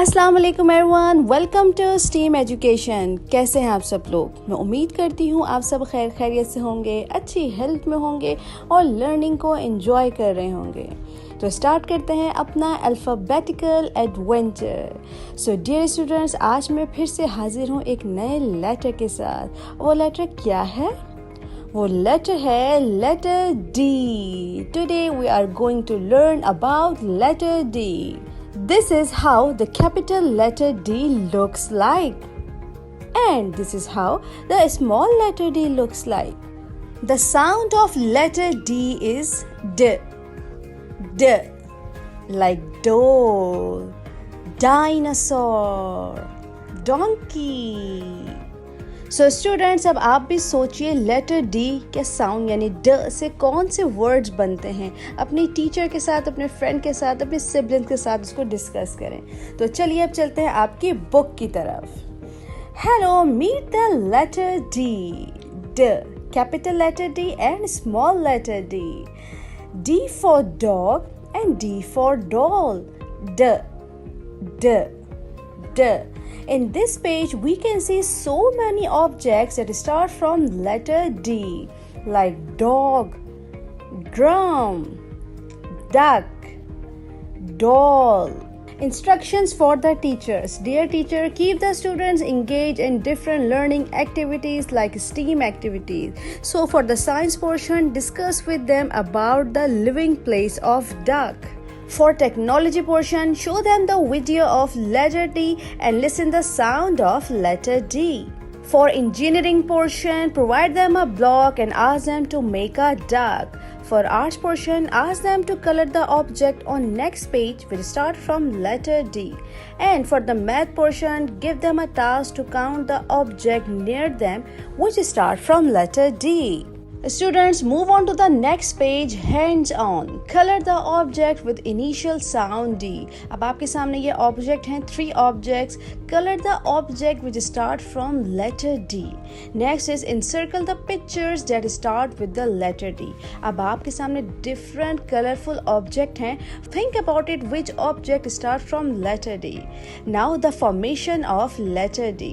अस्सलाम वालेकुम everyone, welcome to steam education. कैसे हैं आप सब लोग? मैं उम्मीद करती हूँ आप सब खैर खैरियत से होंगे, अच्छी हेल्थ में होंगे और लर्निंग को एंजॉय कर रहे होंगे। तो स्टार्ट करते हैं अपना alphabetical adventure. So dear students, आज मैं फिर से हाजिर हूँ एक नए लेटर के साथ। वो लेटर क्या है? वो लेटर है letter D. Today we are going to learn about letter D. This is how the capital letter D looks like. And this is how the small letter d looks like. The sound of letter D is D. D. Like door, dinosaur, donkey. So students, अब आप भी सोचिए letter D के sound यानी ड से कौन से वर्ड्स बनते हैं। अपनी टीचर के साथ, अपने फ्रेंड के साथ, अपने सिबलिंग्स के साथ उसको डिस्कस करें। तो चलिए अब चलते हैं आपकी बुक की तरफ। Hello, meet the letter D. ड, capital letter D and small letter D. D for dog and D for doll. ड, ड, ड. In this page, we can see so many objects that start from letter D, like dog, drum, duck, doll. Instructions for the teachers. Dear teacher, keep the students engaged in different learning activities like STEAM activities. So for the science portion, discuss with them about the living place of duck. For technology portion, show them the video of letter D and listen the sound of letter D. For engineering portion, provide them a block and ask them to make a duck. For arts portion, ask them to color the object on next page which start from letter D. And for the math portion, give them a task to count the object near them which start from letter D. Students, move on to the next page. Hands on. Color the object with initial sound D. अब आपके सामने ये object हैं, 3 objects. Color the object which start from letter D. Next is encircle the pictures that start with the letter D. अब आपके सामने different colorful object हैं. Think about it, which object start from letter D. Now the formation of letter D.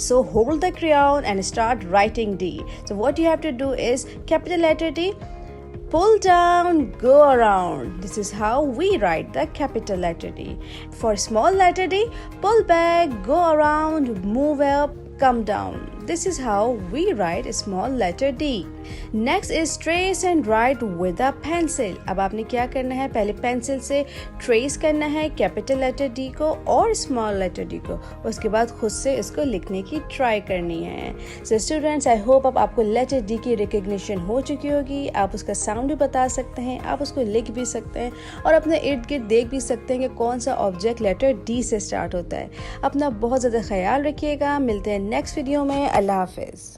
So hold the crayon and start writing D. So what you have to do is capital letter D, pull down, go around. This is how we write the capital letter D. For small letter D, pull back, go around, move up, come down. This is how we write small letter D. Next is trace and write with a pencil. अब आपने क्या करना है, पहले pencil से trace करना है capital letter D को और स्मॉल लेटर डी को। उसके बाद खुद से इसको लिखने की ट्राई करनी है। सो स्टूडेंट्स, आई होप अब आपको लेटर डी की रिकग्निशन हो चुकी होगी। आप उसका साउंड भी बता सकते हैं, आप उसको लिख भी सकते हैं और अपने इर्द गिर्द देख भी सकते हैं कि कौन सा ऑब्जेक्ट लेटर डी से स्टार्ट होता है। अपना बहुत ज़्यादा ख्याल रखिएगा। मिलते हैं नेक्स्ट वीडियो में। अल्लाह हाफिज़।